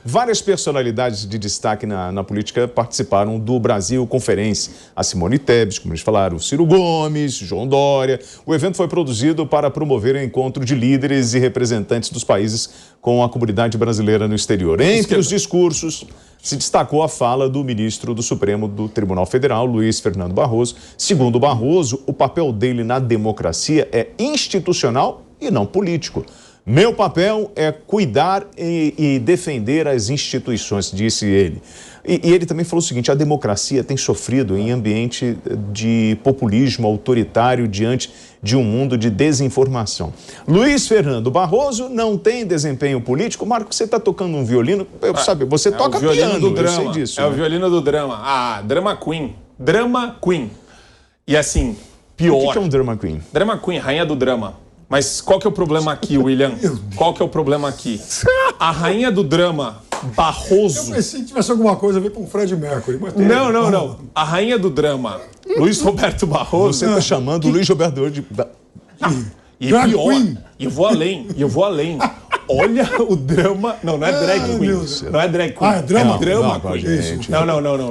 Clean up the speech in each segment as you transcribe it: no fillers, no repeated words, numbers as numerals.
Várias personalidades de destaque na política participaram do Brasil Conference. A Simone Tebet, como eles falaram, o Ciro Gomes, João Dória. O evento foi produzido para promover o encontro de líderes e representantes dos países com a comunidade brasileira no exterior. Entre os discursos, se destacou a fala do ministro do Supremo do Tribunal Federal, Luiz Fernando Barroso. Segundo Barroso, o papel dele na democracia é institucional e não político. Meu papel é cuidar e defender as instituições, disse ele. E ele também falou o seguinte: a democracia tem sofrido em ambiente de populismo autoritário diante de um mundo de desinformação. Luiz Fernando Barroso não tem desempenho político. Marco, você está tocando um violino, sabe, você toca piano, do drama. Eu sei disso. É, né? O violino do drama. Ah, drama queen. Drama queen. E assim, pior. O que é um drama queen? Drama queen, rainha do drama. Mas qual que é o problema aqui, William? Qual que é o problema aqui? A rainha do drama, Barroso... Eu pensei que tivesse alguma coisa a ver com o Fred Mercury. Mas não. A rainha do drama, Luiz Roberto Barroso... Você está chamando o Luiz Roberto de... E pior, e eu vou além. Olha o drama... Não é drag queen. Não é drag queen. Ah, é drama? É drama queen.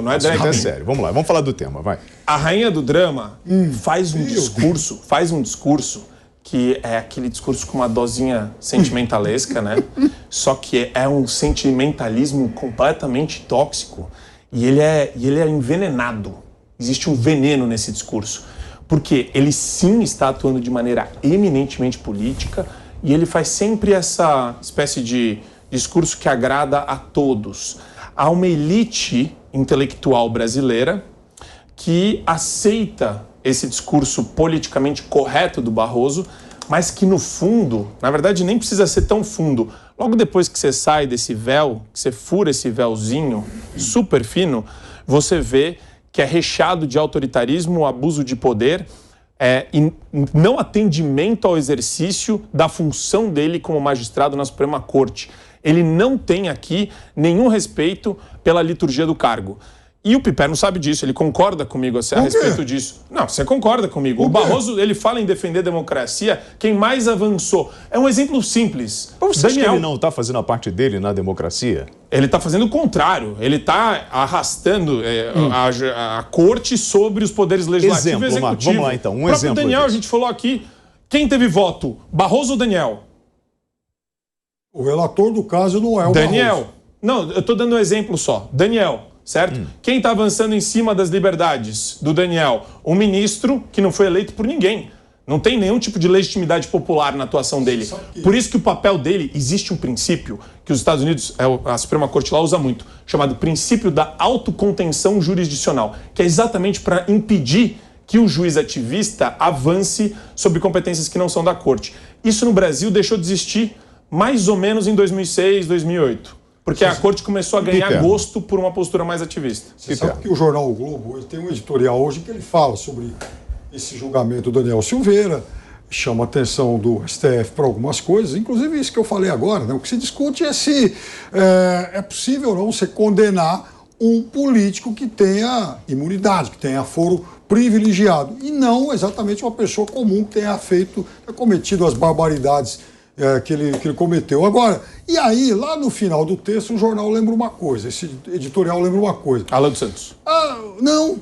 Não é drag queen. É sério, vamos lá, vamos falar do tema, vai. A rainha do drama faz um discurso que é aquele discurso com uma dosinha sentimentalesca, né? Só que é um sentimentalismo completamente tóxico. E ele é envenenado. Existe um veneno nesse discurso. Porque ele sim está atuando de maneira eminentemente política e ele faz sempre essa espécie de discurso que agrada a todos. Há uma elite intelectual brasileira que aceita esse discurso politicamente correto do Barroso, mas que no fundo, na verdade nem precisa ser tão fundo. Logo depois que você sai desse véu, que você fura esse véuzinho super fino, você vê que é recheado de autoritarismo, abuso de poder e não atendimento ao exercício da função dele como magistrado na Suprema Corte. Ele não tem aqui nenhum respeito pela liturgia do cargo. E o Piperno sabe disso, ele concorda comigo a respeito disso. Não, você concorda comigo. O Barroso, ele fala em defender a democracia, quem mais avançou. É um exemplo simples. Você acha que ele não está fazendo a parte dele na democracia? Ele está fazendo o contrário. Ele está arrastando a corte sobre os poderes legislativo e executivo. Marco, vamos lá então, um exemplo. O Daniel, a gente falou aqui, quem teve voto? Barroso ou Daniel? O relator do caso não é o Daniel. Barroso. Não, eu estou dando um exemplo só. Daniel. Certo? Quem está avançando em cima das liberdades do Daniel? Um ministro que não foi eleito por ninguém. Não tem nenhum tipo de legitimidade popular na atuação dele. Por isso que o papel dele, existe um princípio que os Estados Unidos, a Suprema Corte lá usa muito, chamado princípio da autocontenção jurisdicional, que é exatamente para impedir que o juiz ativista avance sobre competências que não são da Corte. Isso no Brasil deixou de existir mais ou menos em 2006, 2008. Porque a Corte começou a ganhar gosto por uma postura mais ativista. Você sabe que o jornal O Globo tem um editorial hoje que ele fala sobre esse julgamento do Daniel Silveira, chama a atenção do STF para algumas coisas, inclusive isso que eu falei agora, né? O que se discute é se é possível ou não você condenar um político que tenha imunidade, que tenha foro privilegiado, e não exatamente uma pessoa comum que tenha cometido as barbaridades que ele cometeu. Agora, e aí, lá no final do texto, o jornal lembra uma coisa, esse editorial lembra uma coisa. Alan dos Santos. Não.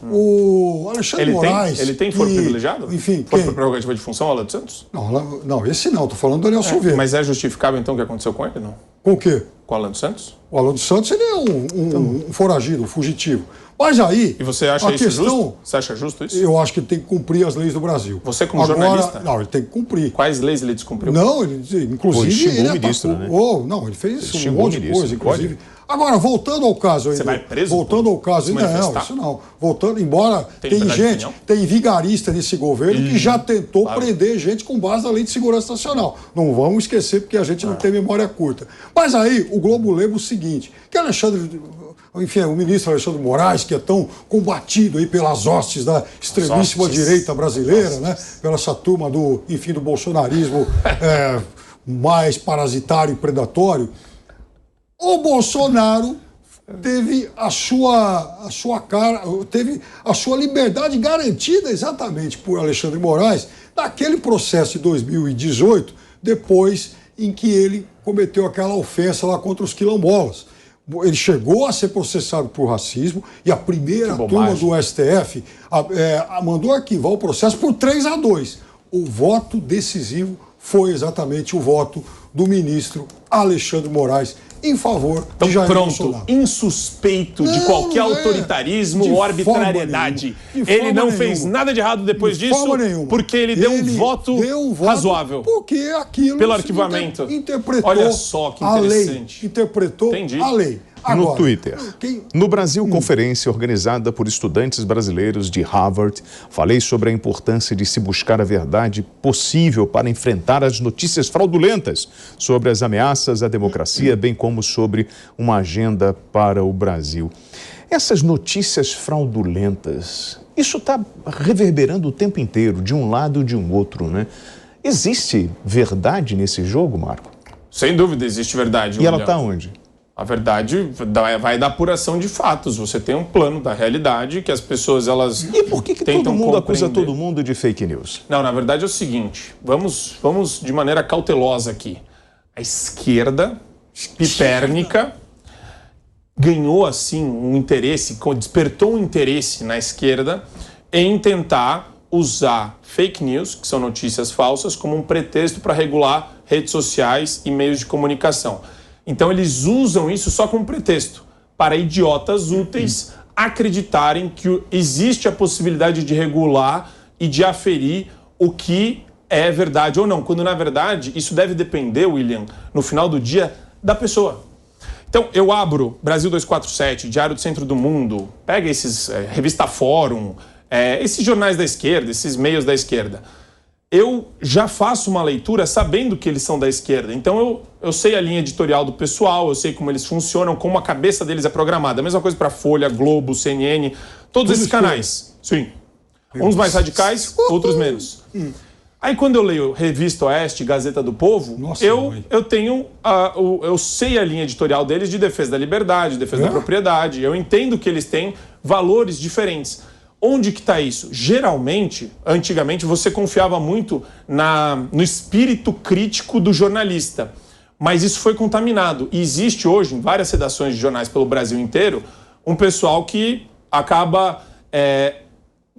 O Alexandre Moraes... Ele tem foro privilegiado? Enfim, foro prerrogativa de função, Alan dos Santos? Não, esse não, tô falando do Daniel Silveira. Mas é justificável, então, o que aconteceu com ele, não? Com o quê? Com o Alan dos Santos? O Alan dos Santos, ele é um foragido, um fugitivo. Mas aí... E você acha isso justo? Você acha justo isso? Eu acho que ele tem que cumprir as leis do Brasil. Você como jornalista? Não, ele tem que cumprir. Quais leis ele descumpriu? Não, inclusive... Ele ministro, né? Não, ele fez um monte de coisa, inclusive. Agora, voltando ao caso... Você vai preso? Voltando ao caso... Não, isso não. Voltando, embora tem vigarista nesse governo que já tentou prender gente com base na Lei de Segurança Nacional. Não vamos esquecer, porque a gente não tem memória curta. Mas aí, o Globo lembra o seguinte, que o ministro Alexandre Moraes, que é tão combatido aí pelas hostes da extremíssima direita brasileira, né? Pela essa turma do bolsonarismo mais parasitário e predatório. O Bolsonaro teve teve a sua liberdade garantida exatamente por Alexandre Moraes naquele processo de 2018, depois em que ele cometeu aquela ofensa lá contra os quilombolas. Ele chegou a ser processado por racismo e a primeira turma do STF mandou arquivar o processo por 3-2. O voto decisivo foi exatamente o voto do ministro Alexandre Moraes em favor de Jair Bolsonaro. Insuspeito de qualquer autoritarismo ou arbitrariedade. Ele não fez nada de errado depois disso, porque ele deu um voto razoável. Porque aquilo pelo arquivamento. Interpretou. Olha só que interessante. Interpretou a lei. Agora, no Twitter. No Brasil, conferência organizada por estudantes brasileiros de Harvard, falei sobre a importância de se buscar a verdade possível para enfrentar as notícias fraudulentas sobre as ameaças à democracia, bem como sobre uma agenda para o Brasil. Essas notícias fraudulentas, isso está reverberando o tempo inteiro, de um lado e de um outro, né? Existe verdade nesse jogo, Marco? Sem dúvida existe verdade. E ela está onde? A verdade vai da apuração de fatos. Você tem um plano da realidade que as pessoas elas E por que todo mundo acusa todo mundo de fake news? Não, na verdade é o seguinte. Vamos de maneira cautelosa aqui. A esquerda pipérnica ganhou assim um interesse, despertou um interesse na esquerda em tentar usar fake news, que são notícias falsas, como um pretexto para regular redes sociais e meios de comunicação. Então eles usam isso só como pretexto para idiotas úteis acreditarem que existe a possibilidade de regular e de aferir o que é verdade ou não, quando na verdade isso deve depender, William, no final do dia, da pessoa. Então eu abro Brasil 247, Diário do Centro do Mundo, pega esses Revista Fórum, esses jornais da esquerda, esses meios da esquerda. Eu já faço uma leitura sabendo que eles são da esquerda. Então eu sei a linha editorial do pessoal, eu sei como eles funcionam, como a cabeça deles é programada. A mesma coisa para Folha, Globo, CNN, todos esses canais. Sim. Uns mais radicais, outros menos. Aí quando eu leio Revista Oeste, Gazeta do Povo, eu sei a linha editorial deles de defesa da liberdade, defesa da propriedade. Eu entendo que eles têm valores diferentes. Onde que está isso? Geralmente, antigamente, você confiava muito no espírito crítico do jornalista. Mas isso foi contaminado. E existe hoje, em várias redações de jornais pelo Brasil inteiro, um pessoal que acaba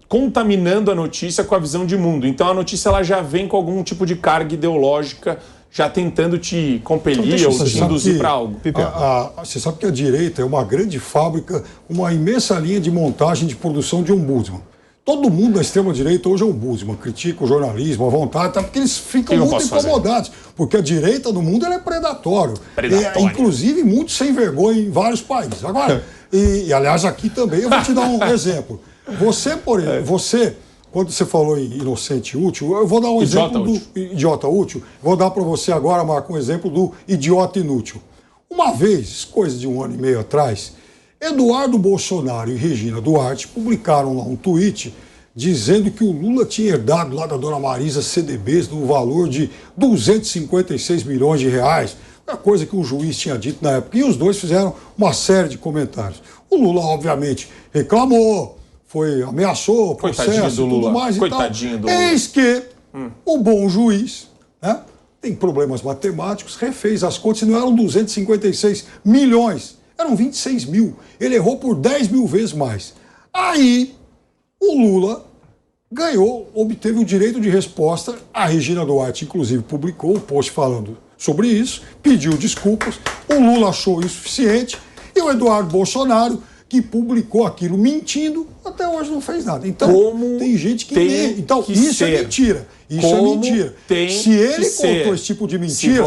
contaminando a notícia com a visão de mundo. Então a notícia ela já vem com algum tipo de carga ideológica, já tentando te compelir ou te induzir para algo. Você sabe que a direita é uma grande fábrica, uma imensa linha de montagem de produção de ombudsman. Todo mundo da extrema-direita hoje é ombudsman, critica o jornalismo à vontade, tá? Porque eles ficam muito incomodados. Porque a direita no mundo ela é predatório. Inclusive muito sem vergonha em vários países. Agora, e aliás aqui também eu vou te dar um exemplo. Você, por exemplo, quando você falou em inocente útil, eu vou dar um exemplo do idiota útil. Vou dar para você agora, Marco, um exemplo do idiota inútil. Uma vez, coisa de 1 ano e meio atrás, Eduardo Bolsonaro e Regina Duarte publicaram lá um tweet dizendo que o Lula tinha herdado lá da dona Marisa CDBs no valor de 256 milhões de reais. Uma coisa que um juiz tinha dito na época. E os dois fizeram uma série de comentários. O Lula, obviamente, reclamou, ameaçou, processo e tudo mais e tal. Eis que o bom juiz, né, tem problemas matemáticos, refez as contas e não eram 256 milhões, eram 26 mil. Ele errou por 10 mil vezes mais. Aí o Lula obteve o direito de resposta. A Regina Duarte, inclusive, publicou um post falando sobre isso, pediu desculpas. O Lula achou isso suficiente e o Eduardo Bolsonaro, que publicou aquilo mentindo, até hoje não fez nada. Então, tem gente que mente. Então, isso é mentira. Isso é mentira. Se ele contou esse tipo de mentira,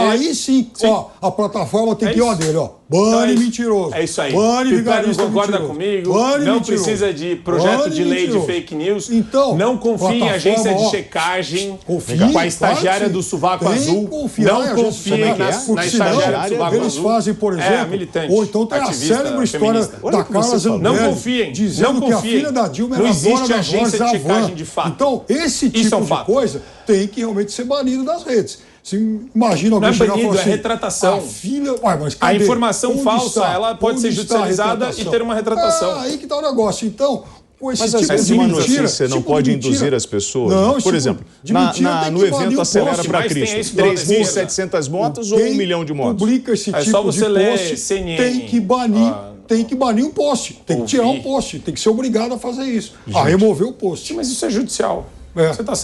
aí sim, ó, a plataforma tem que ir dele, ó. Bane mentiroso. É isso aí. Bane vigarista concorda comigo. Não precisa de projeto de lei de fake news. Então, não confie em agência de checagem com a estagiária do sovaco azul. Não confie na estagiária do sovaco azul. Eles fazem, por exemplo, ou então tem a célebre história da Carla Zambelli dizendo que a filha da Dilma era dona da agência de checagem de fato. Então, esse tipo de coisa tem que realmente ser banido das redes. Você imagina alguém chegar e falar assim, é retratação. A informação falsa, ela pode ser judicializada e ter uma retratação. Aí que está o negócio. Então, com esse Mas tipo às vezes de uma mentira. notícia não pode induzir as pessoas. Não, Por exemplo, de mentira tem no que evento banir o Acelera post. para Mas tem Cristo, esse do lado da 3.700 motos ou 1 milhão de motos? Publica esse É tipo só você de ler post, CNN. tem que banir o post, tem que tirar o post, tem que ser obrigado a fazer isso, a remover o post. Mas isso é judicial. É. Você está